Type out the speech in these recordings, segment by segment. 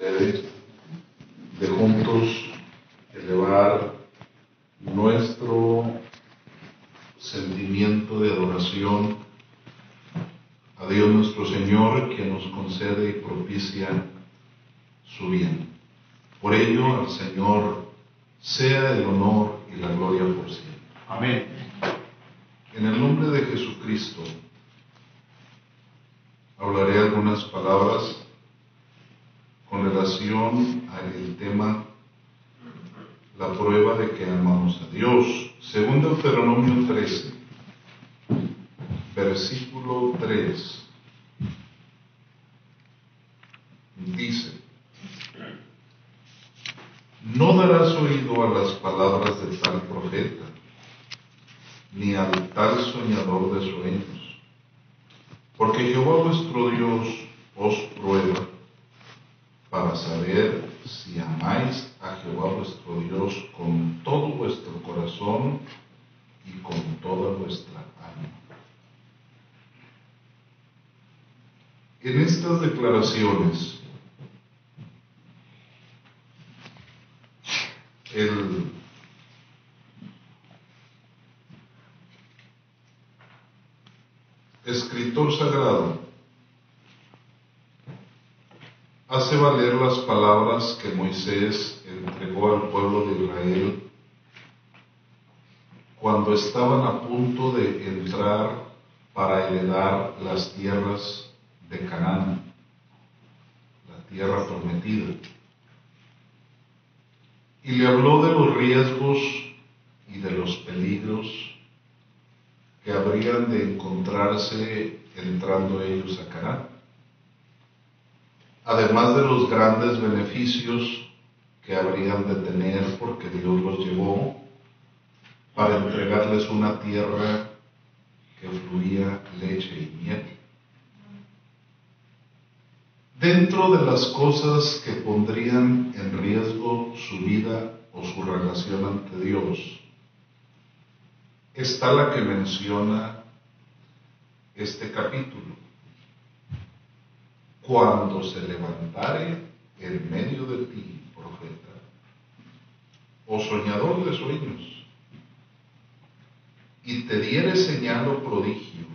ustedes de juntos elevar nuestro sentimiento de adoración a Dios nuestro Señor, que nos concede y propicia su bien. Por ello, al Señor sea el honor y la gloria por siempre. Amén. En el nombre de Jesucristo, hablaré algunas palabras con relación al tema la prueba de que amamos a Dios. Según Deuteronomio 13, versículo 3, dice: no darás oído a las palabras de tal profeta, ni al tal soñador de sueños, porque Jehová vuestro Dios os prueba para saber si amáis a Jehová vuestro Dios con todo vuestro corazón y con toda vuestra alma. En estas declaraciones, el escritor sagrado hace valer las palabras que Moisés entregó al pueblo de Israel cuando estaban a punto de entrar para heredar las tierras de Canaán, la tierra prometida. Y le habló de los riesgos y de los peligros que habrían de encontrarse entrando ellos a Canaán, además de los grandes beneficios que habrían de tener porque Dios los llevó para entregarles una tierra que fluía leche y miel. Dentro de las cosas que pondrían en riesgo su vida o su relación ante Dios, está la que menciona este capítulo: cuando se levantare en medio de ti profeta o soñador de sueños, y te diere señal o prodigio,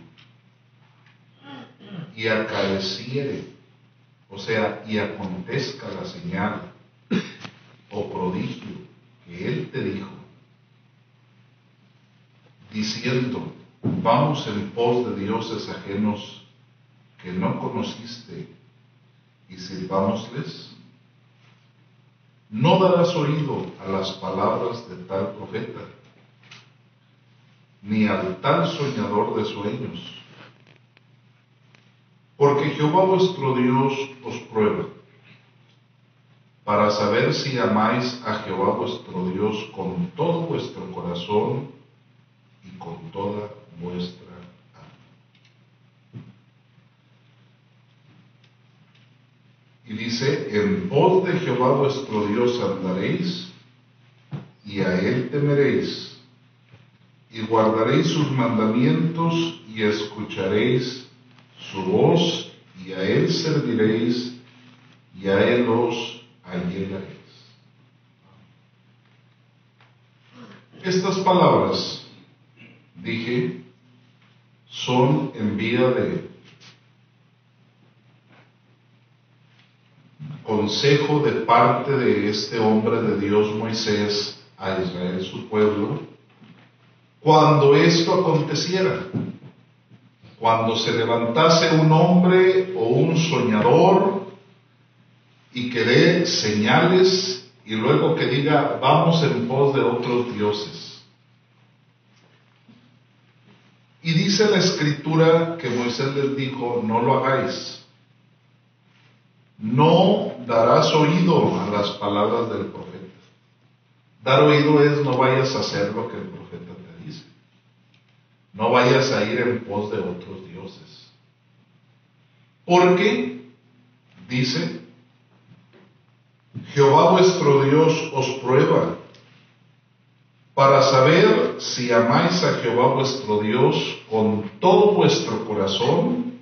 y acaeciere, o sea, y acontezca la señal o prodigio que él te dijo, diciendo: vamos en pos de dioses ajenos que no conociste y sirvámosles, no darás oído a las palabras de tal profeta, ni al tal soñador de sueños, porque Jehová vuestro Dios os prueba para saber si amáis a Jehová vuestro Dios con todo vuestro corazón y con toda vuestra alma. Y dice: en pos de Jehová vuestro Dios andaréis, y a él temeréis, y guardaréis sus mandamientos, y escucharéis su voz, y a él serviréis, y a él os allegaréis. Estas palabras, dije, son en vía de consejo de parte de este hombre de Dios Moisés a Israel su pueblo, cuando esto aconteciera, cuando se levantase un hombre o un soñador y que dé señales y luego que diga: vamos en pos de otros dioses. Y dice la Escritura que Moisés les dijo: no lo hagáis, no darás oído a las palabras del profeta. Dar oído es: no vayas a hacer lo que el profeta te dice, no vayas a ir en pos de otros dioses, porque, dice, Jehová vuestro Dios os prueba para saber si amáis a Jehová vuestro Dios con todo vuestro corazón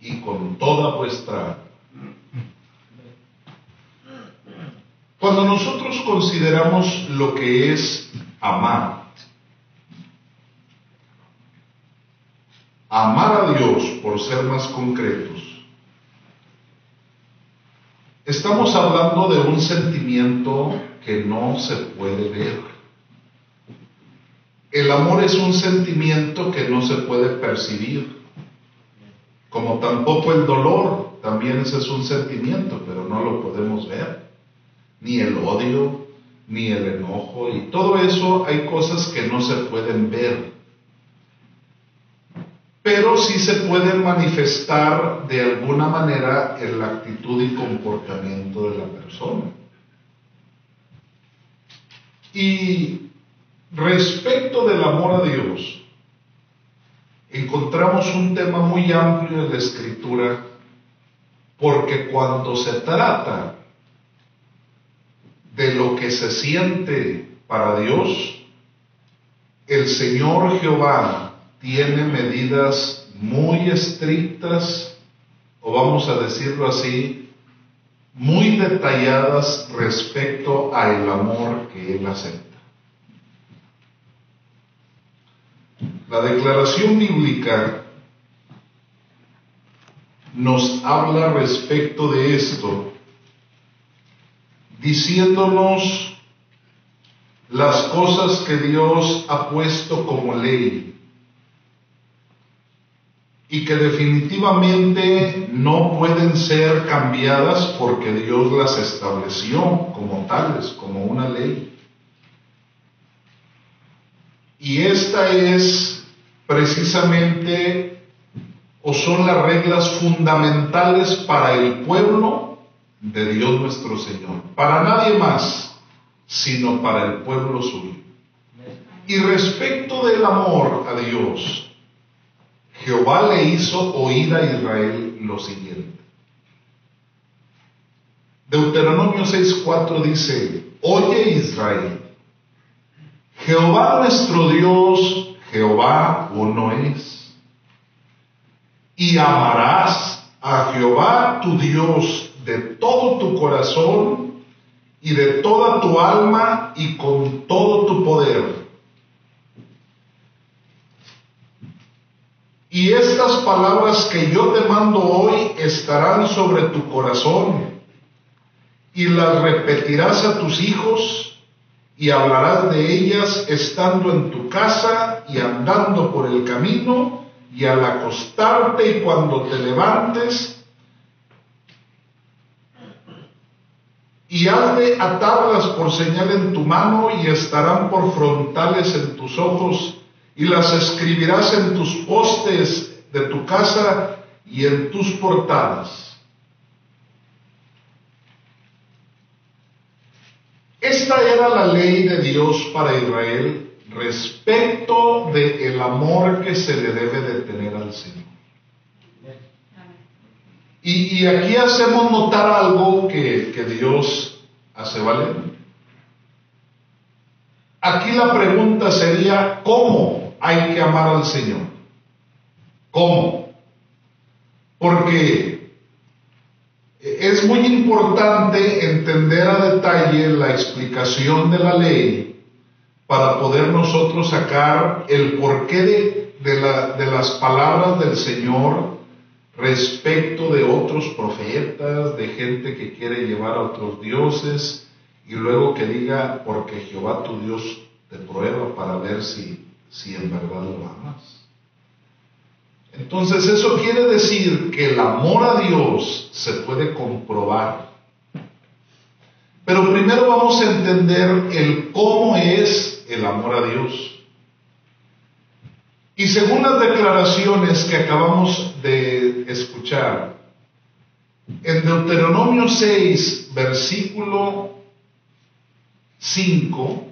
y con toda vuestra alma. Cuando nosotros consideramos lo que es amar a Dios, por ser más concretos, estamos hablando de un sentimiento que no se puede ver. El amor es un sentimiento que no se puede percibir, como tampoco el dolor, también ese es un sentimiento, pero no lo podemos ver, ni el odio, ni el enojo, y todo eso hay cosas que no se pueden ver, pero sí se pueden manifestar de alguna manera en la actitud y comportamiento de la persona. Y respecto del amor a Dios, encontramos un tema muy amplio en la Escritura, porque cuando se trata de lo que se siente para Dios, el Señor Jehová tiene medidas muy estrictas, o vamos a decirlo así, muy detalladas respecto al amor que Él acepta. La declaración bíblica nos habla respecto de esto, diciéndonos las cosas que Dios ha puesto como ley y que definitivamente no pueden ser cambiadas porque Dios las estableció como tales, como una ley. Y esta es precisamente, o son las reglas fundamentales para el pueblo de Dios nuestro Señor, para nadie más, sino para el pueblo suyo. Y respecto del amor a Dios, Jehová le hizo oír a Israel lo siguiente. Deuteronomio 6:4 dice: Oye Israel, Jehová nuestro Dios, Jehová uno es, y amarás a Jehová tu Dios de todo tu corazón y de toda tu alma y con todo tu poder. Y estas palabras que yo te mando hoy estarán sobre tu corazón, y las repetirás a tus hijos, y hablarás de ellas estando en tu casa y andando por el camino y al acostarte y cuando te levantes, y has de atarlas por señal en tu mano y estarán por frontales en tus ojos, y las escribirás en tus postes de tu casa y en tus portadas. Esta era la ley de Dios para Israel respecto del amor que se le debe de tener al Señor. Y aquí hacemos notar algo que Dios hace valer. Aquí la pregunta sería: ¿cómo hay que amar al Señor? ¿Cómo? Porque es muy importante entender a detalle la explicación de la ley para poder nosotros sacar el porqué de las palabras del Señor respecto de otros profetas, de gente que quiere llevar a otros dioses, y luego que diga: porque Jehová tu Dios te prueba para ver si en verdad lo amas. Entonces eso quiere decir que el amor a Dios se puede comprobar. Pero primero vamos a entender el cómo es el amor a Dios. Y según las declaraciones que acabamos de escuchar, en Deuteronomio 6, versículo 5,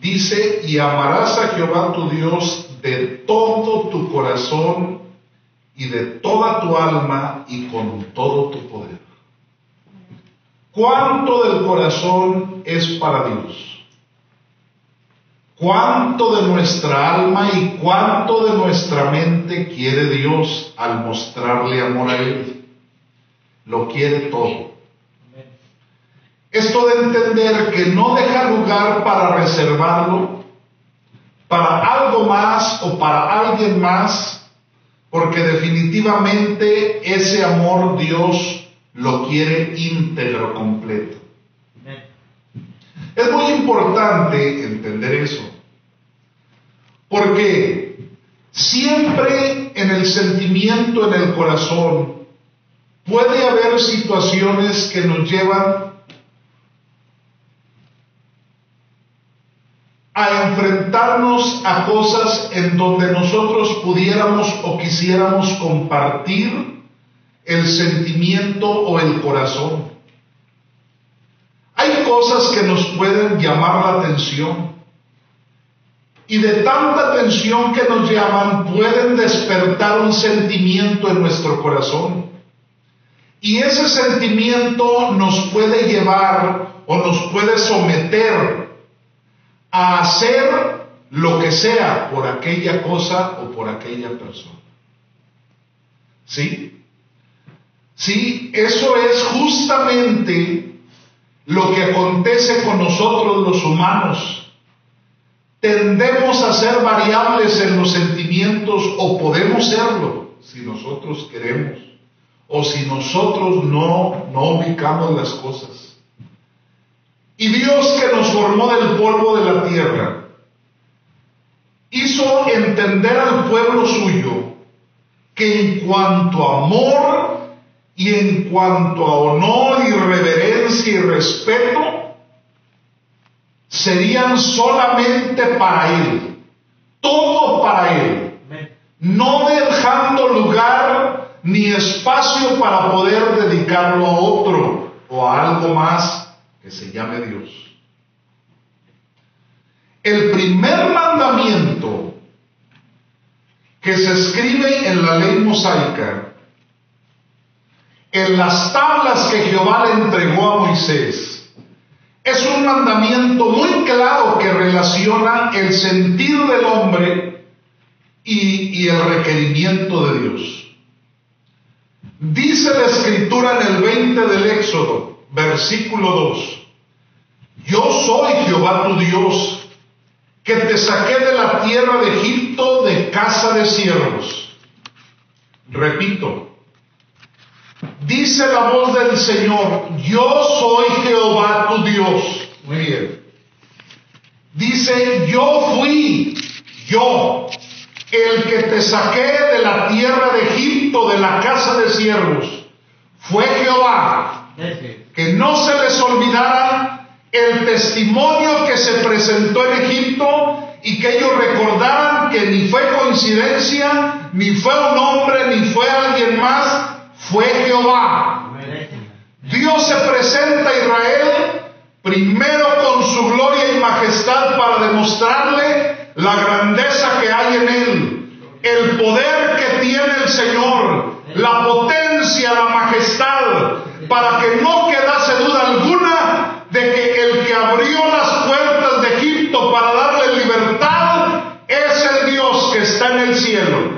dice: y amarás a Jehová tu Dios de todo tu corazón y de toda tu alma y con todo tu poder. ¿Cuánto del corazón es para Dios? ¿Cuánto de nuestra alma y cuánto de nuestra mente quiere Dios al mostrarle amor a Él? Lo quiere todo. Esto de entender que no deja lugar para reservarlo para algo más o para alguien más, porque definitivamente ese amor Dios lo quiere íntegro, completo. Es muy importante entender eso, porque siempre en el sentimiento, en el corazón, puede haber situaciones que nos llevan a enfrentarnos a cosas en donde nosotros pudiéramos o quisiéramos compartir el sentimiento o el corazón. Hay cosas que nos pueden llamar la atención y de tanta atención que nos llaman pueden despertar un sentimiento en nuestro corazón. Y ese sentimiento nos puede llevar o nos puede someter a hacer lo que sea por aquella cosa o por aquella persona. ¿Sí? Sí, eso es justamente lo que acontece con nosotros los humanos. Tendemos a ser variables en los sentimientos, o podemos serlo si nosotros queremos, o si nosotros no ubicamos las cosas. Y Dios, que nos formó del polvo de la tierra, hizo entender al pueblo suyo que en cuanto a amor y en cuanto a honor y reverencia y respeto, serían solamente para Él, todo para Él, no dejando lugar ni espacio para poder dedicarlo a otro o a algo más que se llame Dios. El primer mandamiento que se escribe en la ley mosaica, en las tablas que Jehová le entregó a Moisés, es un mandamiento muy claro que relaciona el sentir del hombre y el requerimiento de Dios. Dice la Escritura en el 20 del Éxodo, versículo 2: Yo soy Jehová tu Dios, que te saqué de la tierra de Egipto, de casa de siervos. Repito, dice la voz del Señor: yo soy Jehová tu Dios. Muy bien. Dice: yo fui, yo, el que te saqué de la tierra de Egipto, de la casa de siervos. Fue Jehová. Que no se les olvidara el testimonio que se presentó en Egipto y que ellos recordaran que ni fue coincidencia, ni fue un hombre, ni fue alguien más, fue Jehová. Dios se presenta a Israel primero con su gloria y majestad para demostrarle la grandeza que hay en él, el poder que tiene el Señor, la potencia, la majestad, para que no quedase duda alguna de que el que abrió las puertas de Egipto para darle libertad es el Dios que está en el cielo.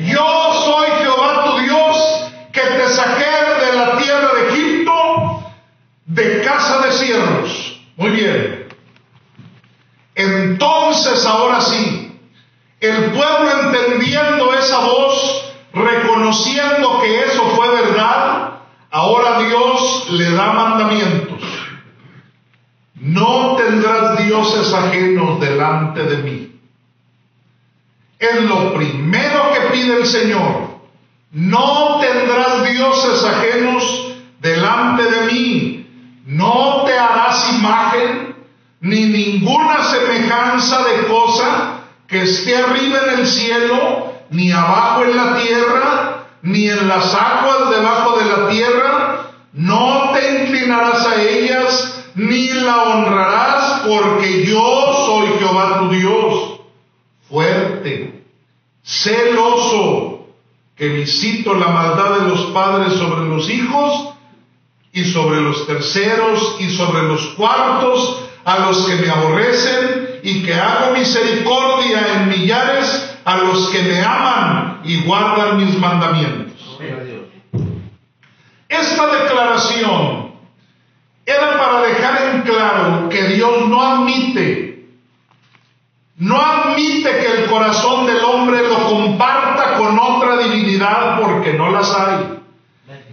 Yo soy Jehová tu Dios, que te saqué de la tierra de Egipto, de casa de siervos. Muy bien. Entonces, ahora sí, el pueblo, entendiendo esa voz, reconociendo que eso fue verdad, ahora Dios le da mandamientos. No tendrás dioses ajenos delante de mí. Es lo primero que pide el Señor. No tendrás dioses ajenos delante de mí. No te harás imagen ni ninguna semejanza de cosa que esté arriba en el cielo, ni abajo en la tierra, ni en las aguas debajo de la tierra. No te inclinarás a ellas, ni la honrarás, porque yo soy Jehová tu Dios, fuerte, celoso, que visito la maldad de los padres sobre los hijos, y sobre los terceros, y sobre los cuartos, a los que me aborrecen, y que hago misericordia en millares a los que me aman y guardan mis mandamientos. Esta declaración era para dejar no admite que el corazón del hombre lo comparta con otra divinidad porque no las hay.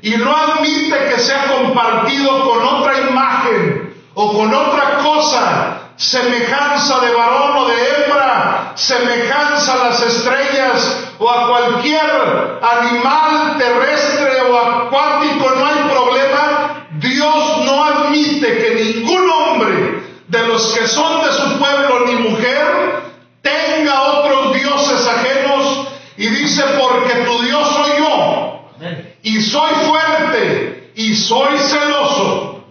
Y no admite que sea compartido con otra imagen o con otra cosa, semejanza de varón o de hembra, semejanza a las estrellas o a cualquier animal terrestre o acuático, no hay problema. Dios no admite que ningún hombre de los que son de su pueblo ni mujer tenga otros dioses ajenos, y dice: porque tu Dios soy yo, y soy fuerte, y soy celoso,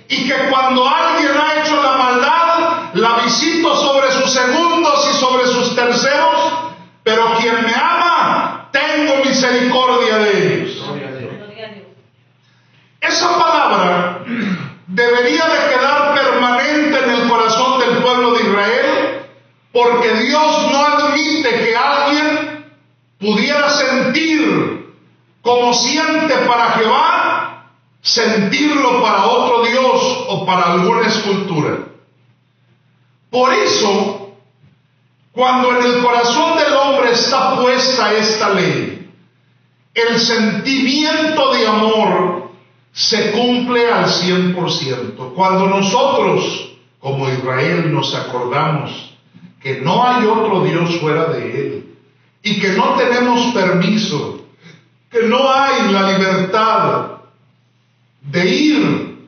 y que cuando alguien ha hecho la maldad, la visito sobre sus segundos y sobre sus terceros, pero quien me ama, tengo misericordia de ellos. Esa palabra debería de quedar permanente en el corazón del pueblo de Israel, porque Dios no admite que alguien pudiera sentir como siente para Jehová, sentirlo para otro Dios o para alguna escultura. Por eso, cuando en el corazón del hombre está puesta esta ley, el sentimiento de amor se cumple al 100%. Cuando nosotros, como Israel, nos acordamos que no hay otro Dios fuera de Él, y que no tenemos permiso, que no hay la libertad de ir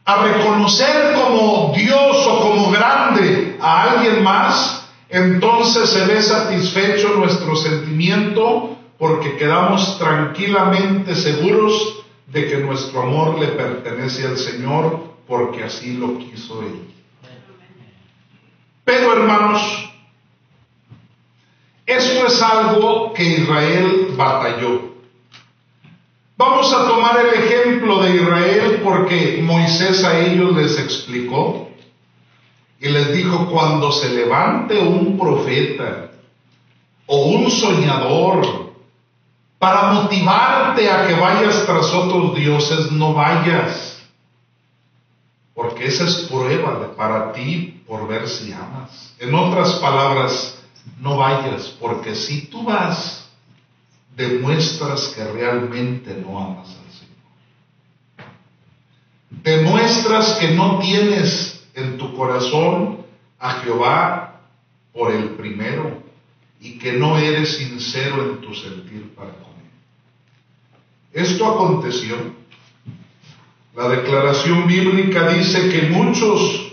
a reconocer como Dios o como grande a alguien más, entonces se ve satisfecho nuestro sentimiento, porque quedamos tranquilamente seguros de que nuestro amor le pertenece al Señor, porque así lo quiso Él. Pero, hermanos, esto es algo que Israel batalló. Vamos a tomar el ejemplo de Israel, porque Moisés a ellos les explicó y les dijo: cuando se levante un profeta o un soñador para motivarte a que vayas tras otros dioses, no vayas, porque esa es prueba para ti por ver si amas. En otras palabras, no vayas, porque si tú vas, demuestras que realmente no amas al Señor. Demuestras que no tienes en tu corazón a Jehová por el primero, y que no eres sincero en tu sentir para con Él. Esto aconteció. La declaración bíblica dice que muchos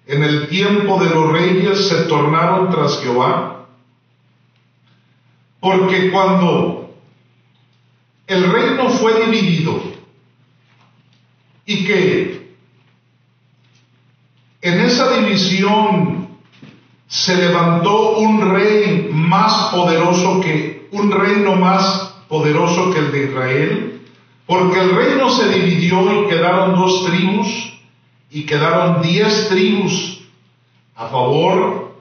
en el tiempo de los reyes se tornaron tras Jehová, porque cuando el reino fue dividido y que en esa división se levantó un rey más poderoso un reino más poderoso que el de Israel, porque el reino se dividió y quedaron 2 tribus, y quedaron 10 tribus a favor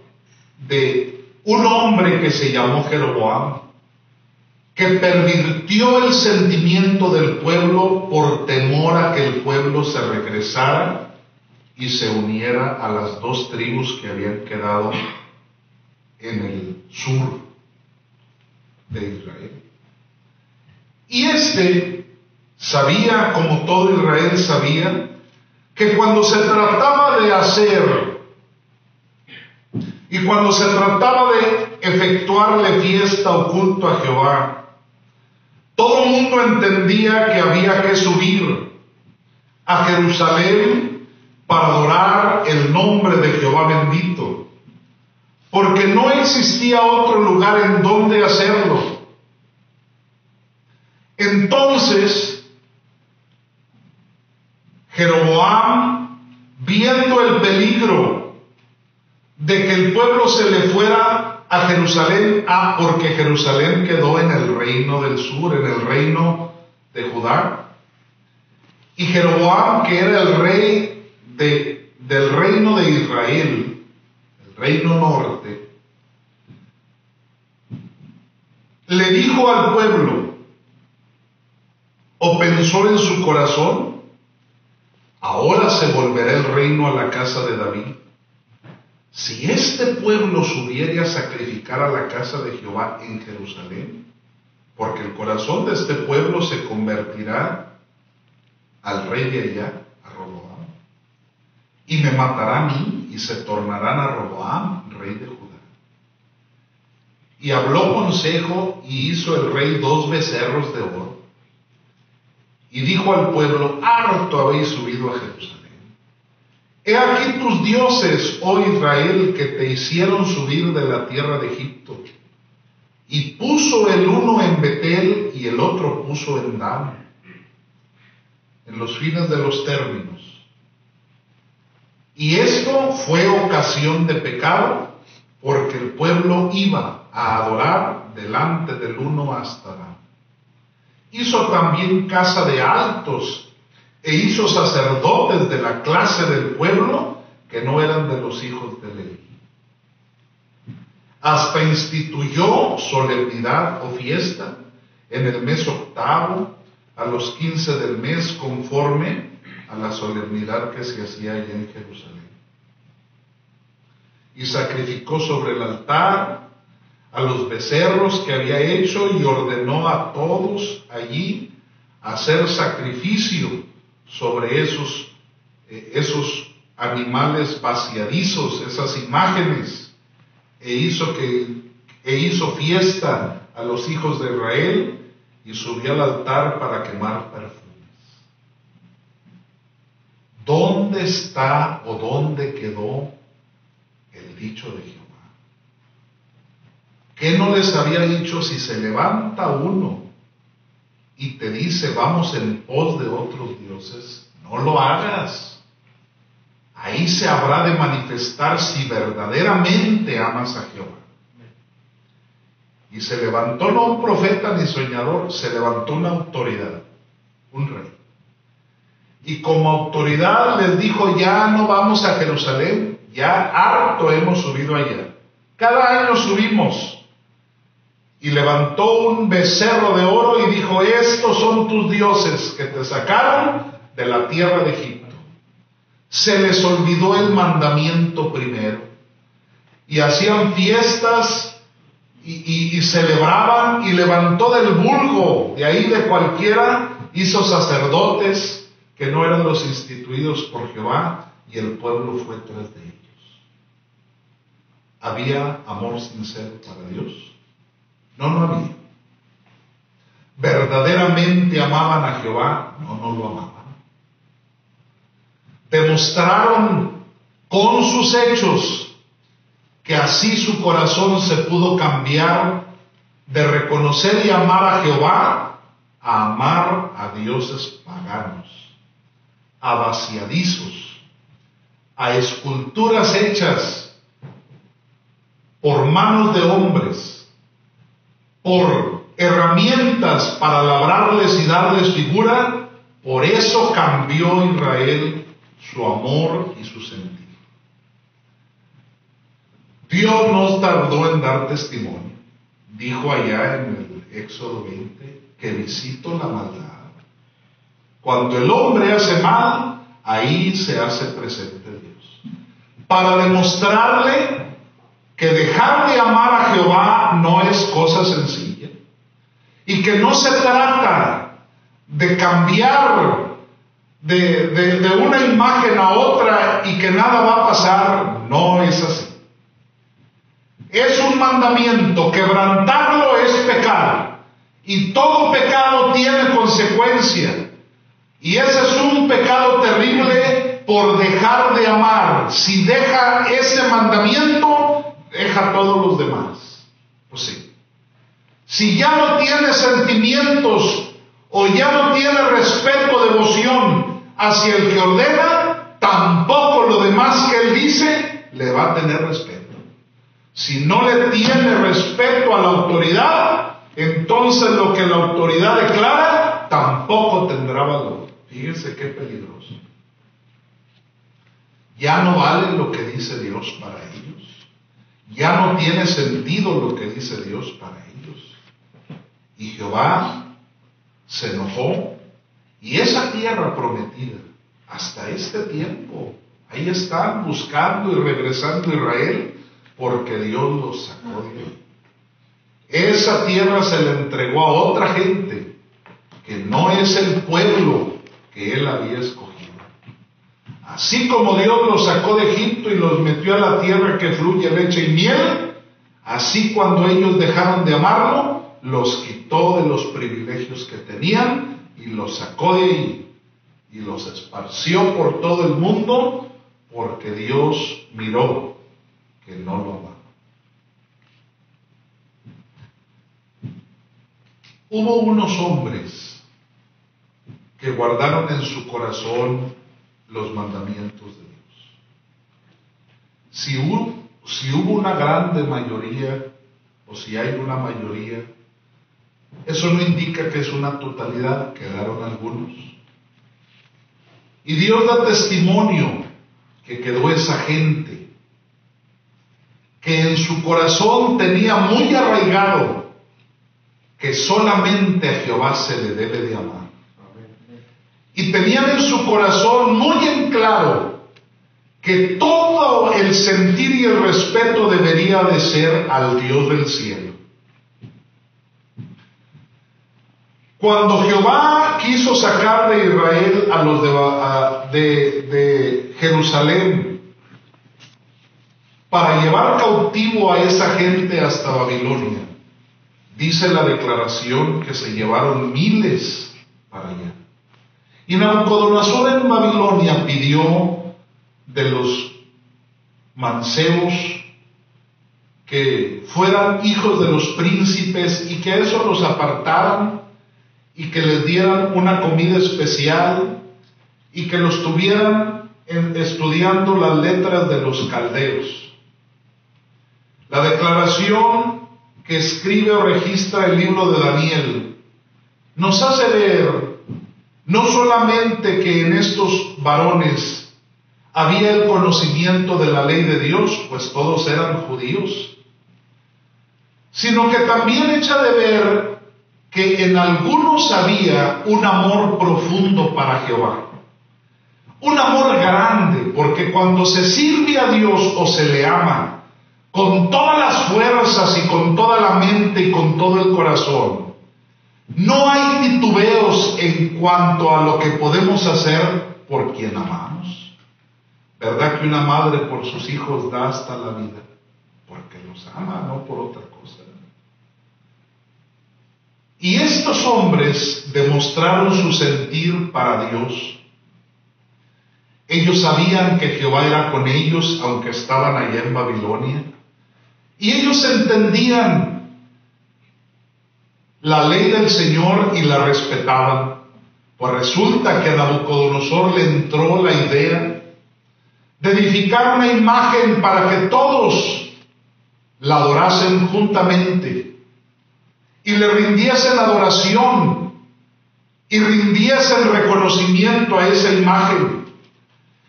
de un hombre que se llamó Jeroboam, que pervirtió el sentimiento del pueblo por temor a que el pueblo se regresara y se uniera a las 2 tribus que habían quedado en el sur de Israel. Y sabía, como todo Israel sabía, que cuando se trataba de hacer y cuando se trataba de efectuarle fiesta o culto a Jehová, todo el mundo entendía que había que subir a Jerusalén para adorar el nombre de Jehová bendito, porque no existía otro lugar en donde hacerlo. Entonces, Jeroboam, viendo el peligro de que el pueblo se le fuera a Jerusalén, porque Jerusalén quedó en el reino del sur, en el reino de Judá, y Jeroboam, que era el rey del reino de Israel, el reino norte, le dijo al pueblo, o pensó en su corazón: ahora se volverá el reino a la casa de David. si este pueblo subiere a sacrificar a la casa de Jehová en Jerusalén, porque el corazón de este pueblo se convertirá al rey de allá, a Roboam, y me matará a mí, y se tornarán a Roboam, rey de Judá. Y habló consejo, y hizo el rey 2 becerros de oro, y dijo al pueblo: harto habéis subido a Jerusalén. He aquí tus dioses, oh Israel, que te hicieron subir de la tierra de Egipto. Y puso el uno en Betel y el otro puso en Dan, en los fines de los términos. Y esto fue ocasión de pecado, porque el pueblo iba a adorar delante del uno hasta Dan. Hizo también casa de altos, e hizo sacerdotes de la clase del pueblo que no eran de los hijos de Leví. Hasta instituyó solemnidad o fiesta en el mes 8, a los 15 del mes, conforme a la solemnidad que se hacía allá en Jerusalén. Y sacrificó sobre el altar a los becerros que había hecho, y ordenó a todos allí hacer sacrificio sobre esos animales vaciadizos, esas imágenes, e hizo fiesta a los hijos de Israel, y subió al altar para quemar perfumes. ¿Dónde está o dónde quedó el dicho de Jehová? ¿Qué no les había dicho? Si se levanta uno y te dice: vamos en pos de otros dioses, no lo hagas. Ahí se habrá de manifestar si verdaderamente amas a Jehová. Y se levantó no un profeta ni soñador, se levantó una autoridad, un rey. Y como autoridad les dijo: ya no vamos a Jerusalén, ya harto hemos subido allá. Cada año subimos. Y levantó un becerro de oro y dijo: estos son tus dioses que te sacaron de la tierra de Egipto. Se les olvidó el mandamiento primero, y hacían fiestas y celebraban, y levantó del vulgo, de ahí de cualquiera, hizo sacerdotes que no eran los instituidos por Jehová, y el pueblo fue tras de ellos. ¿Había amor sincero para Dios? No había. ¿Verdaderamente amaban a Jehová? No lo amaban. Demostraron con sus hechos que así su corazón se pudo cambiar de reconocer y amar a Jehová a amar a dioses paganos, a vaciadizos, a esculturas hechas por manos de hombres, por herramientas para labrarles y darles figura. Por eso cambió Israel su amor y su sentir. Dios no tardó en dar testimonio. Dijo allá en el Éxodo 20 que visito la maldad. Cuando el hombre hace mal, ahí se hace presente Dios, para demostrarle que dejar de amar a Jehová no es cosa sencilla, y que no se trata de cambiar de una imagen a otra y que nada va a pasar. No es así. Es un mandamiento. Quebrantarlo es pecar, y todo pecado tiene consecuencia, y ese es un pecado terrible por dejar de amar. Si deja ese mandamiento, deja todos los demás. Pues sí. Si ya no tiene sentimientos, o ya no tiene respeto, devoción hacia el que ordena, tampoco lo demás que él dice le va a tener respeto. Si no le tiene respeto a la autoridad, entonces lo que la autoridad declara tampoco tendrá valor. Fíjense qué peligroso. Ya no vale lo que dice Dios para ellos. Ya no tiene sentido lo que dice Dios para ellos. Y Jehová se enojó, y esa tierra prometida, hasta este tiempo, Ahí están buscando y regresando a Israel porque Dios los sacó de ahí. Esa tierra se la entregó a otra gente que no es el pueblo que Él había escogido. Así como Dios los sacó de Egipto y los metió a la tierra que fluye leche y miel, así cuando ellos dejaron de amarlo, los quitó de los privilegios que tenían y los sacó de ahí y los esparció por todo el mundo porque Dios miró que no lo amaba. Hubo unos hombres que guardaron en su corazón los mandamientos de Dios. Si hubo una grande mayoría, o si hay una mayoría, eso no indica que es una totalidad, quedaron algunos. Y Dios da testimonio que quedó esa gente, que en su corazón tenía muy arraigado que solamente a Jehová se le debe de amar. Y tenían en su corazón muy en claro que todo el sentir y el respeto debería de ser al Dios del cielo. Cuando Jehová quiso sacar de Israel a los de Jerusalén para llevar cautivo a esa gente hasta Babilonia, dice la declaración que se llevaron miles para allá. Y Nabucodonosor en Babilonia pidió de los mancebos que fueran hijos de los príncipes y que eso los apartaran y que les dieran una comida especial y que los tuvieran estudiando las letras de los caldeos. La declaración que escribe o registra el libro de Daniel nos hace ver no solamente que en estos varones había el conocimiento de la ley de Dios, pues todos eran judíos, sino que también echa de ver que en algunos había un amor profundo para Jehová, un amor grande, porque cuando se sirve a Dios o se le ama con todas las fuerzas y con toda la mente y con todo el corazón, no hay titubeos en cuanto a lo que podemos hacer por quien amamos. ¿Verdad que una madre por sus hijos da hasta la vida? Porque los ama, no por otra cosa. Y estos hombres demostraron su sentir para Dios. Ellos sabían que Jehová era con ellos, aunque estaban allá en Babilonia. Y ellos entendían la ley del Señor y la respetaban. Pues resulta que a Nabucodonosor le entró la idea de edificar una imagen para que todos la adorasen juntamente y le rindiesen adoración y rindiesen reconocimiento a esa imagen.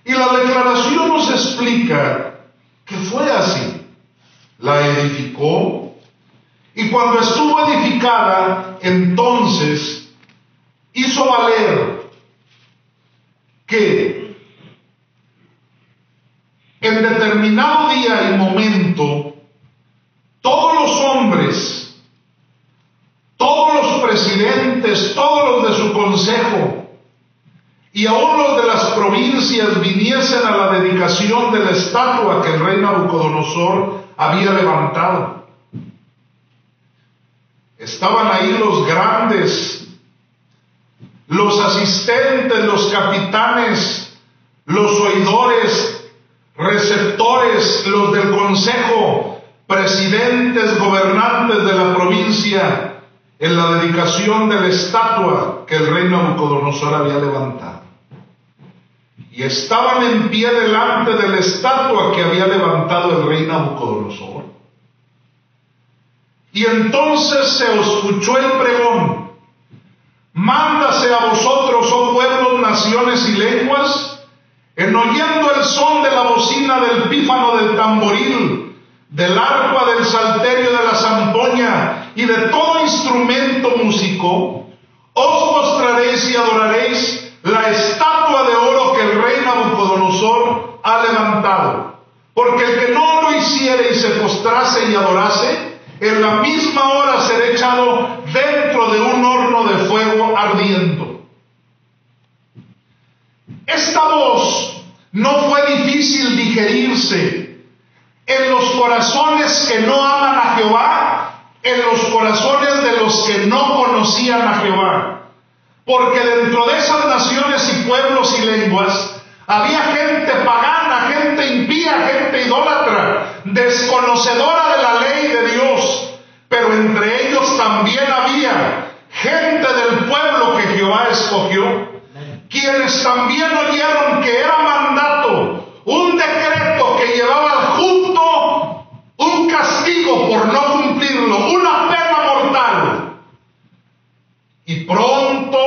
Y la declaración nos explica que fue así. La edificó, y cuando estuvo edificada, entonces hizo valer que en determinado día y momento todos los hombres, todos los presidentes, todos los de su consejo y aún los de las provincias viniesen a la dedicación de la estatua que el rey Nabucodonosor había levantado. Estaban ahí los grandes, los asistentes, los capitanes, los oidores, receptores, los del consejo, presidentes, gobernantes de la provincia, en la dedicación de la estatua que el rey Nabucodonosor había levantado. Y estaban en pie delante de la estatua que había levantado el rey Nabucodonosor. Y entonces se escuchó el pregón: mándase a vosotros, oh pueblos, naciones y lenguas, en oyendo el son de la bocina, del pífano, del tamboril, del arpa, del salterio, de la zampoña y de todo instrumento músico, os postraréis y adoraréis la estatua de oro que el rey Nabucodonosor ha Porque el que no lo hiciere y se postrase y adorase, en la misma hora será echado dentro de un horno de fuego ardiendo. Esta voz no fue difícil digerirse en los corazones que no aman a Jehová, en los corazones de los que no conocían a Jehová. Porque dentro de esas naciones y pueblos y lenguas había gente pagana, gente impía, gente idólatra, desconocedora de la ley de Dios. Pero entre ellos también había gente del pueblo que Jehová escogió, quienes también oyeron que era mandato, un decreto que llevaba junto un castigo por no cumplirlo, una pena mortal. Y pronto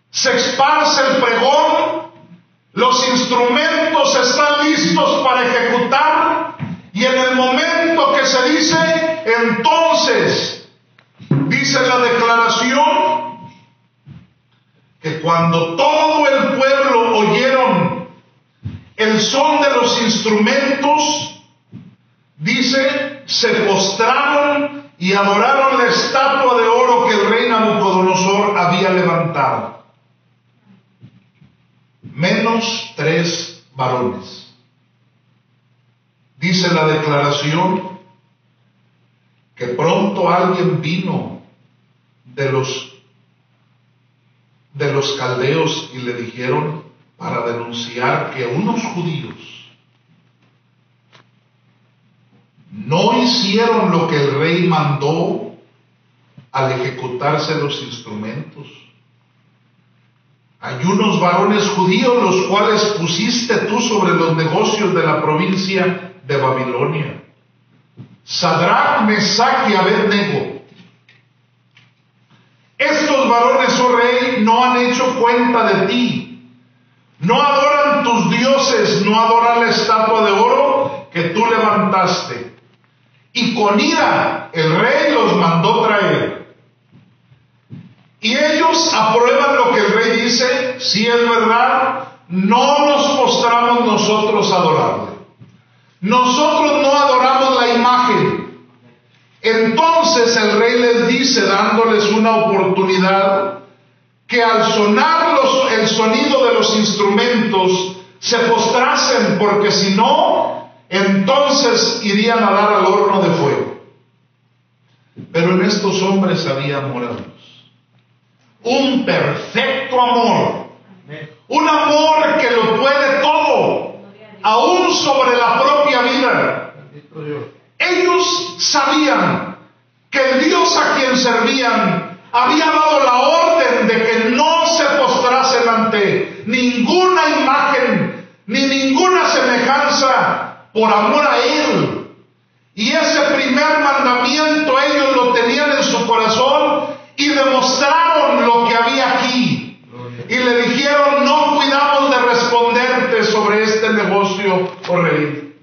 se esparce el pregón, los instrumentos están listos para ejecutar, y en el momento que se dice, entonces, dice la declaración, que cuando todo el pueblo oyeron el son de los instrumentos, dice, se postraron y adoraron la estatua de oro que el rey Nabucodonosor había levantado. Menos 3 varones. Dice la declaración que pronto alguien vino de los caldeos y le dijeron para denunciar que unos judíos no hicieron lo que el rey mandó al ejecutarse los instrumentos. Hay unos varones judíos los cuales pusiste tú sobre los negocios de la provincia de Babilonia, Sadrach, Mesach y Abednego. Estos varones, oh rey, no han hecho cuenta de ti, no adoran tus dioses, no adoran la estatua de oro que tú levantaste. Y con ira el rey los mandó traer. Y ellos aprueban lo que el rey dice, si es verdad, no nos postramos nosotros a adorarle. Nosotros no adoramos la imagen. Entonces el rey les dice, dándoles una oportunidad, que al sonar el sonido de los instrumentos se postrasen, porque si no, entonces irían a dar al horno de fuego. Pero en estos hombres había amor a Dios. Un perfecto amor. Un amor que lo puede todo, aún sobre la propia vida. Ellos sabían que el Dios a quien servían había dado la orden de que no se postrasen ante ninguna imagen ni ninguna semejanza por amor a Él. Y ese primer mandamiento ellos lo tenían en su corazón y demostraron lo que había aquí. Y le dijeron, no cuidamos de responderte sobre este negocio, oh rey.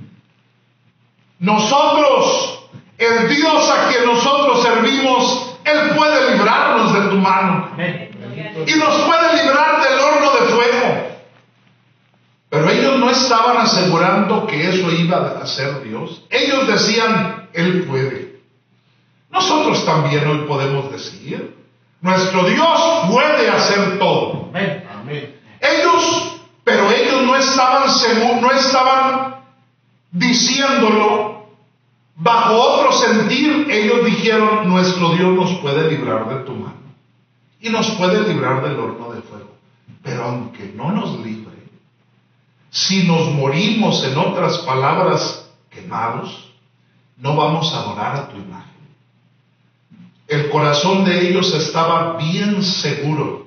Nosotros, el Dios a quien nosotros servimos, Él puede librarnos de tu mano. Y nos puede librar del horno de fuego. Pero ellos no estaban asegurando que eso iba a ser Dios. Ellos decían, Él puede. Nosotros también hoy podemos decir, nuestro Dios puede hacer todo. Pero ellos no estaban seguros, no estaban diciéndolo bajo otro sentir. Ellos dijeron, nuestro Dios nos puede librar de tu mano y nos puede librar del horno de fuego. Pero aunque no nos libre, si nos morimos, en otras palabras, quemados, no vamos a adorar a tu imagen. El corazón de ellos estaba bien seguro,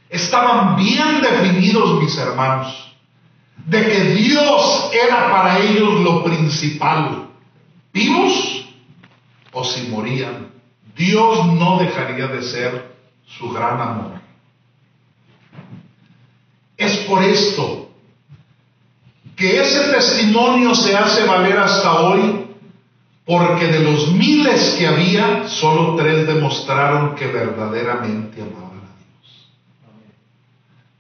estaban bien definidos, mis hermanos, de que Dios era para ellos lo principal. Vivos o si morían, Dios no dejaría de ser su gran amor. Es por esto que ese testimonio se hace valer hasta hoy, porque de los miles que había, solo 3 demostraron que verdaderamente amaban a Dios.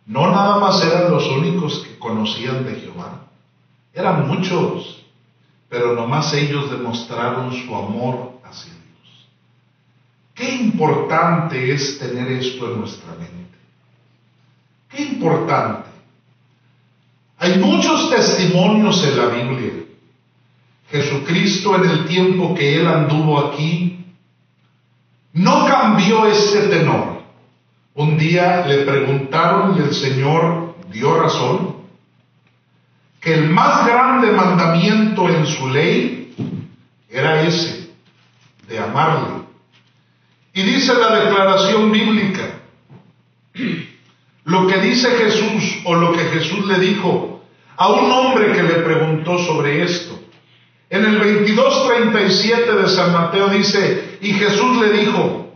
No nada más eran los únicos que conocían de Jehová, Eran muchos, pero nomás ellos demostraron su amor hacia Dios. Qué importante es tener esto en nuestra mente. Qué importante. Hay muchos testimonios en la Biblia. Jesucristo, en el tiempo que Él anduvo aquí, no cambió este tenor. Un día le preguntaron y el Señor dio razón, que el más grande mandamiento en su ley era ese, de amarle. Y dice la declaración bíblica, lo que dice Jesús, o lo que Jesús le dijo a un hombre que le preguntó sobre esto. En el 22:37 de San Mateo dice, y Jesús le dijo,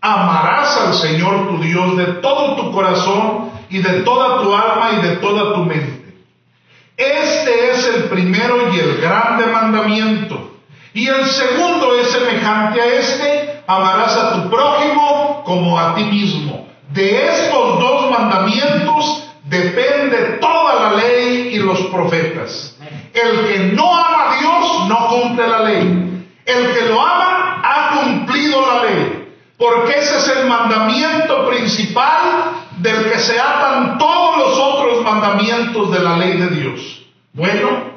amarás al Señor tu Dios de todo tu corazón y de toda tu alma y de toda tu mente. Este es el primero y el grande mandamiento. Y el segundo es semejante a este, amarás a tu prójimo como a ti mismo. De estos dos mandamientos depende toda la ley y los profetas. El que no ama a Dios no cumple la ley. El que lo ama ha cumplido la ley. Porque ese es el mandamiento principal del que se atan todos los otros mandamientos de la ley de Dios. Bueno,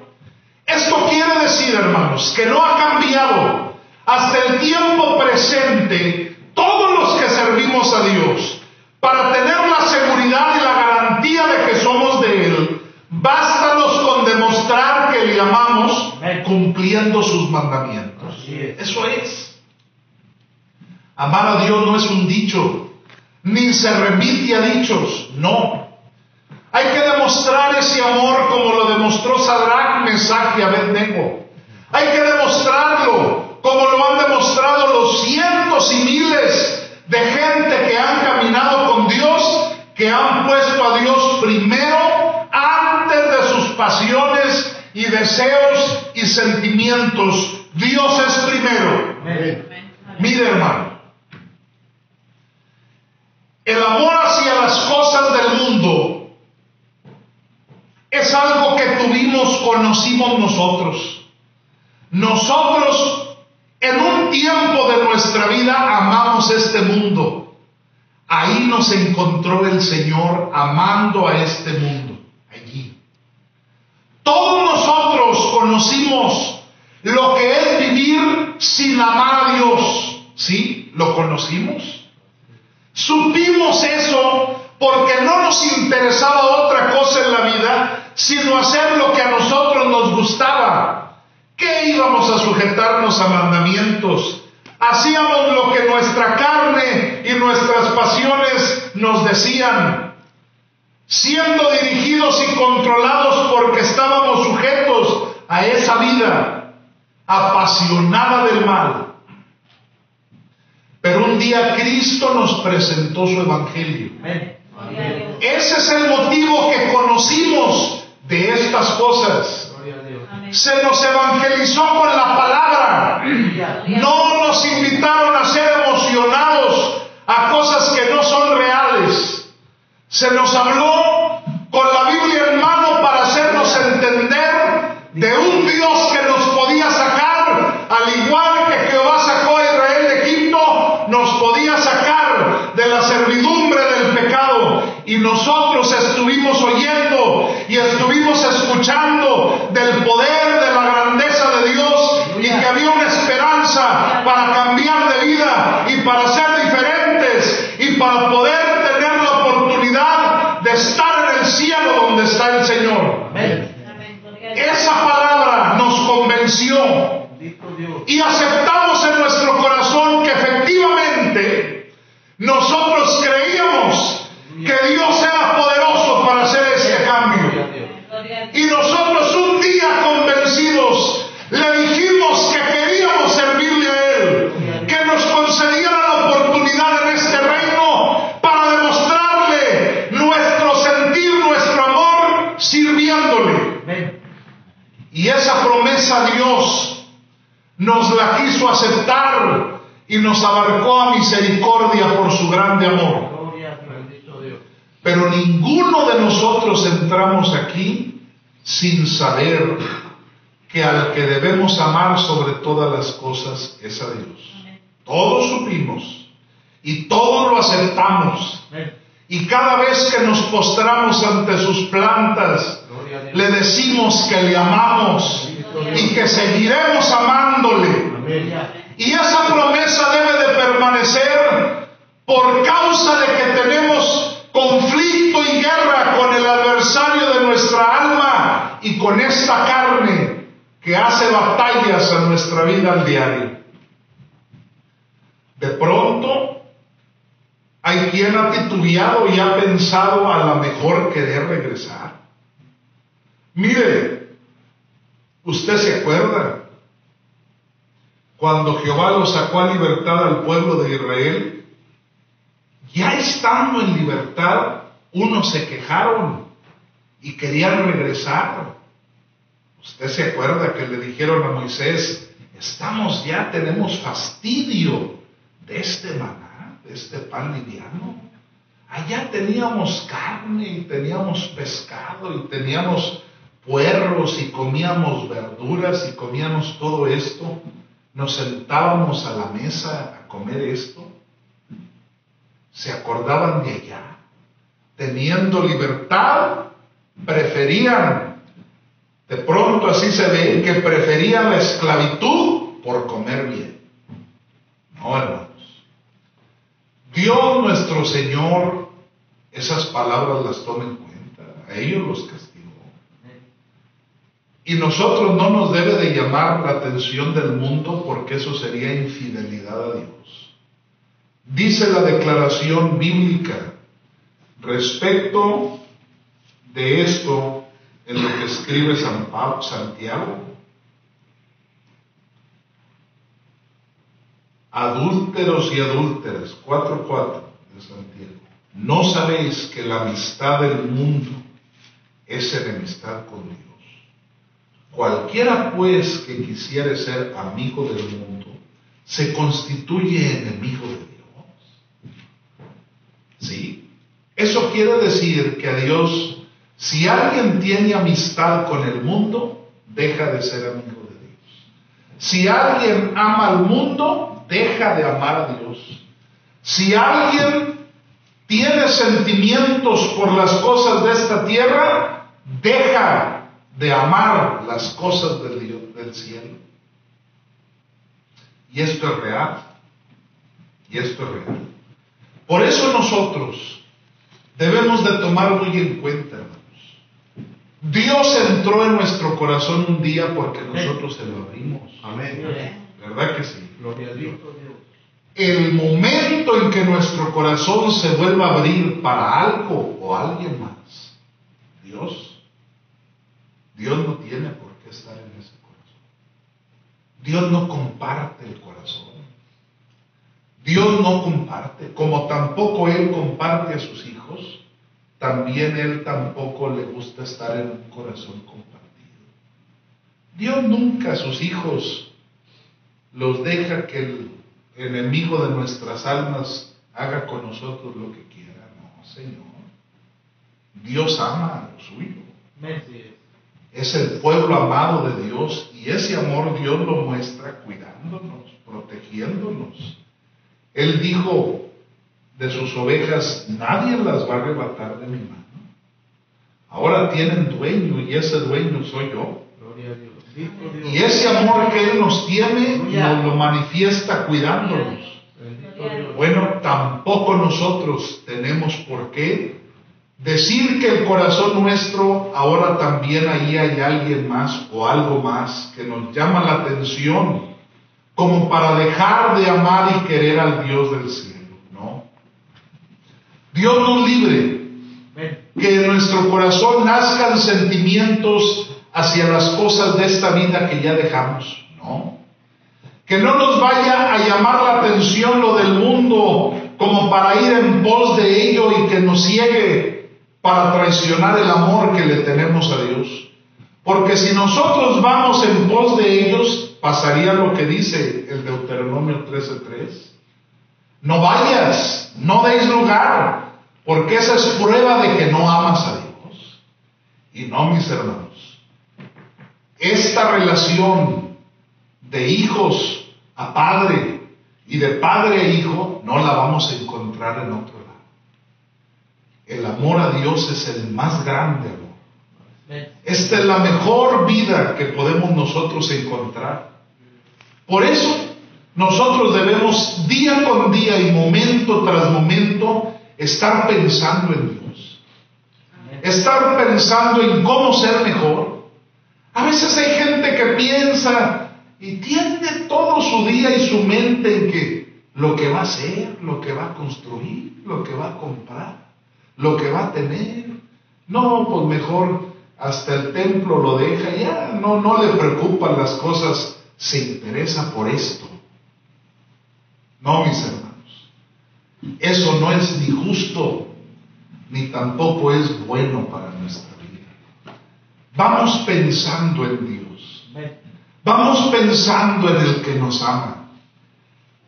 esto quiere decir, hermanos, que no ha cambiado hasta el tiempo presente todos los que servimos a Dios. Para tener la seguridad y la garantía de que somos de Él, bástanos con demostrar que le amamos cumpliendo sus mandamientos. Eso es. Amar a Dios no es un dicho, ni se remite a dichos, no. Hay que demostrar ese amor como lo demostró Sadrach, Mesach y Abednego. Hay que demostrarlo como lo han demostrado los cientos y miles de gente que han caminado con Dios, que han puesto a Dios primero antes de sus pasiones y deseos y sentimientos. Dios es primero. Mire, hermano, el amor hacia las cosas del mundo es algo que conocimos nosotros. Nosotros en un tiempo de nuestra vida amamos este mundo. Ahí nos encontró el Señor amando a este mundo. Allí. Todos nosotros conocimos lo que es vivir sin amar a Dios. ¿Sí? ¿Lo conocimos? Supimos eso porque no nos interesaba otra cosa en la vida sino hacer lo que a nosotros nos gustaba. ¿Qué íbamos a sujetarnos a mandamientos? Hacíamos lo que nuestra carne y nuestras pasiones nos decían, siendo dirigidos y controlados porque estábamos sujetos a esa vida apasionada del mal. Pero un día Cristo nos presentó su evangelio. Ese es el motivo que conocimos de estas cosas. Se nos evangelizó con la palabra. No nos invitaron a ser emocionados a cosas que no son reales. Se nos habló con la Biblia en mano para hacernos entender de un Dios que nos podía sacar, al igual que Jehová sacó a Israel de Egipto, nos podía sacar de la servidumbre del pecado. Y nosotros estuvimos oyendo y estuvimos escuchando del poder, de la grandeza de Dios, y que había una esperanza para cambiar de vida y para ser diferentes y para poder tener la oportunidad de estar en el cielo donde está el Señor. Esa palabra nos convenció y aceptamos en nuestro corazón que efectivamente nosotros creíamos que Dios era poderoso para hacer este cambio. Y nosotros un día convencidos le dijimos que queríamos servirle a Él, que nos concediera la oportunidad en este reino para demostrarle nuestro sentir, nuestro amor, sirviéndole. Y esa promesa Dios nos la quiso aceptar y nos abarcó a misericordia por su grande amor. Pero ninguno de nosotros entramos aquí sin saber que al que debemos amar sobre todas las cosas es a Dios. Todos supimos y todos lo aceptamos. Y cada vez que nos postramos ante sus plantas, le decimos que le amamos y que seguiremos amándole. Y esa promesa debe de permanecer por causa de que tenemos conflicto y guerra con el adversario de nuestra alma y con esta carne que hace batallas en nuestra vida al diario. De pronto, hay quien ha titubeado y ha pensado a lo mejor querer regresar. Mire, usted se acuerda cuando Jehová lo sacó a libertad al pueblo de Israel. Ya estando en libertad, unos se quejaron y querían regresar. Usted se acuerda que le dijeron a Moisés: tenemos fastidio de este maná, de este pan liviano. Allá teníamos carne y teníamos pescado y teníamos puerros y comíamos verduras y comíamos todo esto. Nos sentábamos a la mesa a comer esto. Se acordaban de allá. Teniendo libertad, preferían, de pronto así se ve, que preferían la esclavitud por comer bien. No, hermanos. Dios nuestro Señor, esas palabras las toma en cuenta. A ellos los castigó. Y nosotros no nos debe de llamar la atención del mundo, porque eso sería infidelidad a Dios. Dice la declaración bíblica respecto de esto en lo que escribe Santiago. Adúlteros y adúlteras, 4:4 de Santiago. ¿No sabéis que la amistad del mundo es enemistad con Dios? Cualquiera pues que quisiere ser amigo del mundo, se constituye enemigo de Dios. ¿Sí? Eso quiere decir que a Dios, si alguien tiene amistad con el mundo, deja de ser amigo de Dios. Si alguien ama al mundo, deja de amar a Dios. Si alguien tiene sentimientos por las cosas de esta tierra, deja de amar las cosas del cielo. Y esto es real. Y esto es real. Por eso nosotros debemos de tomar muy en cuenta, hermanos. Dios entró en nuestro corazón un día porque nosotros se lo abrimos. Amén. ¿Verdad que sí? Gloria a Dios. El momento en que nuestro corazón se vuelva a abrir para algo o alguien más, Dios no tiene por qué estar en ese corazón. Dios no comparte el corazón. Dios no comparte, como tampoco Él comparte a sus hijos, también Él tampoco le gusta estar en un corazón compartido. Dios nunca a sus hijos los deja que el enemigo de nuestras almas haga con nosotros lo que quiera. No, Señor. Dios ama a lo suyo. Es el pueblo amado de Dios, y ese amor Dios lo muestra cuidándonos, protegiéndonos. Él dijo de sus ovejas: nadie las va a arrebatar de mi mano. Ahora tienen dueño, y ese dueño soy yo. Gloria a Dios. Y ese amor que Él nos tiene, nos lo manifiesta cuidándonos. Bueno, tampoco nosotros tenemos por qué decir que el corazón nuestro, ahora también ahí hay alguien más o algo más que nos llama la atención, como para dejar de amar y querer al Dios del cielo. No. Dios nos libre que en nuestro corazón nazcan sentimientos hacia las cosas de esta vida que ya dejamos. No. Que no nos vaya a llamar la atención lo del mundo como para ir en pos de ello y que nos ciegue para traicionar el amor que le tenemos a Dios. Porque si nosotros vamos en pos de ellos, pasaría lo que dice el Deuteronomio 13:3. No vayas, no deis lugar, porque esa es prueba de que no amas a Dios. Y no, mis hermanos, esta relación de hijos a padre y de padre a hijo no la vamos a encontrar en otro lado. El amor a Dios es el más grande amor. Esta es la mejor vida que podemos nosotros encontrar. Por eso nosotros debemos día con día y momento tras momento estar pensando en Dios. Estar pensando en cómo ser mejor. A veces hay gente que piensa y tiene todo su día y su mente en que lo que va a hacer, lo que va a construir, lo que va a comprar, lo que va a tener. No, pues mejor hasta el templo lo deja, ya no le preocupan las cosas, se interesa por esto. No, mis hermanos, eso no es ni justo, ni tampoco es bueno para nuestra vida. Vamos pensando en Dios, vamos pensando en el que nos ama.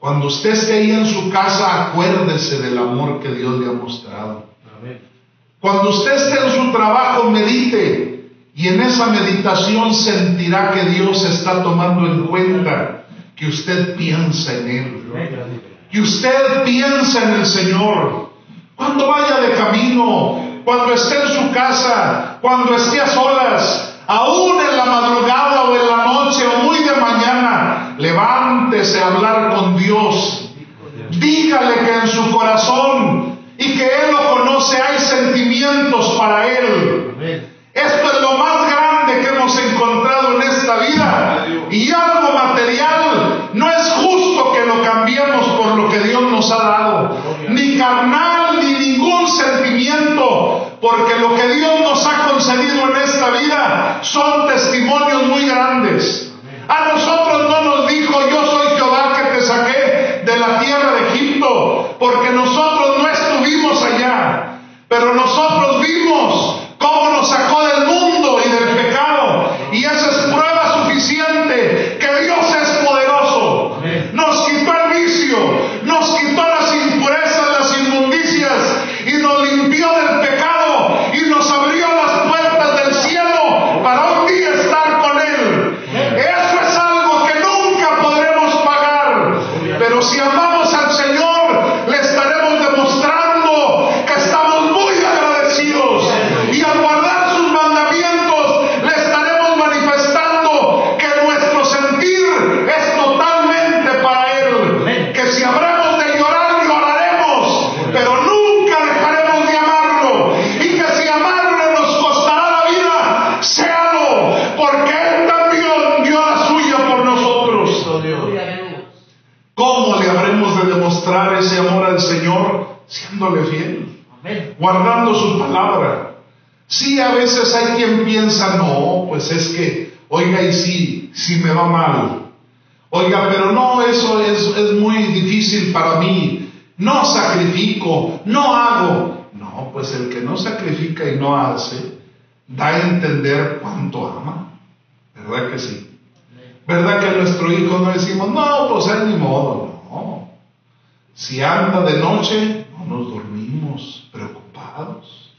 Cuando usted esté ahí en su casa, acuérdese del amor que Dios le ha mostrado. Cuando usted esté en su trabajo, medite, y en esa meditación sentirá que Dios está tomando en cuenta que usted piensa en Él, que usted piensa en el Señor. Cuando vaya de camino, cuando esté en su casa, cuando esté a solas, aún en la madrugada o en la noche o muy de mañana, levántese a hablar con Dios. Dígale que en su corazón y que Él lo conoce, hay sentimientos para Él. Esto es lo más grande que hemos encontrado en esta vida. Y algo material no es justo que lo cambiemos por lo que Dios nos ha dado. Ni carnal, ni ningún sentimiento. Porque lo que Dios nos ha concedido en esta vida son testimonios muy grandes. A nosotros no nos dijo: yo soy Jehová que te saqué de la tierra de Egipto, porque nosotros no estuvimos allá, pero nosotros vimos cómo nos sacó del mundo y del pecado, y esa es prueba suficiente que Dios es poderoso. Nos quitó el vicio, nos quitó las impurezas, las inmundicias, y nos limpió del pecado y nos abrió las puertas del cielo para un día estar con Él. Eso es algo que nunca podremos pagar, pero si amamos al Señor, le estaremos demostrando que estamos muy agradecidos, y al guardar sus mandamientos le estaremos manifestando que nuestro sentir es totalmente para Él, que si habremos de llorar, lloraremos, pero nunca dejaremos de amarlo, y que si amarlo nos costará la vida, séalo, porque Él también dio la suya por nosotros. ¿Cómo le habremos de demostrar ese amor al Señor? Siéndole fiel, guardando su palabra. Sí, a veces hay quien piensa: no, pues es que, oiga, y si me va mal, oiga, pero no, eso es muy difícil para mí, no sacrifico, no hago. No, pues el que no sacrifica y no hace, da a entender cuánto ama, ¿verdad que sí? ¿Verdad que a nuestro hijo no decimos: no, pues es ni modo? No, si anda de noche, no nos dormimos preocupados.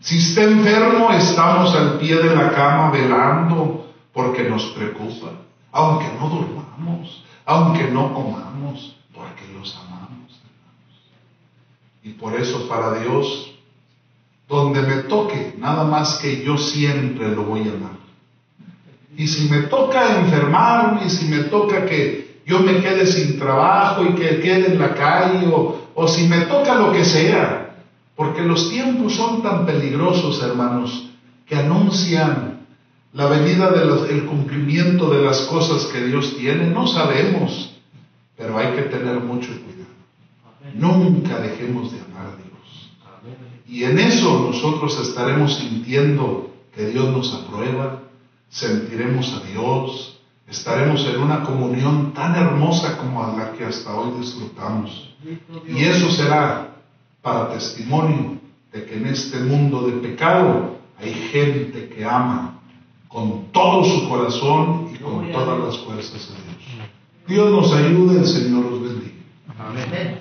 Si está enfermo, estamos al pie de la cama velando porque nos preocupa, aunque no durmamos, aunque no comamos, porque los amamos, hermanos. Y por eso para Dios, donde me toque, nada más que yo siempre lo voy a amar. Y si me toca enfermarme, y si me toca que yo me quede sin trabajo y que quede en la calle, o si me toca lo que sea, porque los tiempos son tan peligrosos, hermanos, que anuncian la venida el cumplimiento de las cosas que Dios tiene. No sabemos, pero hay que tener mucho cuidado. Nunca dejemos de amar a Dios. Y en eso nosotros estaremos sintiendo que Dios nos aprueba, sentiremos a Dios, estaremos en una comunión tan hermosa como la que hasta hoy disfrutamos. Y eso será para testimonio de que en este mundo de pecado hay gente que ama con todo su corazón y con todas las fuerzas de Dios. Dios nos ayude, el Señor os bendiga. Amén.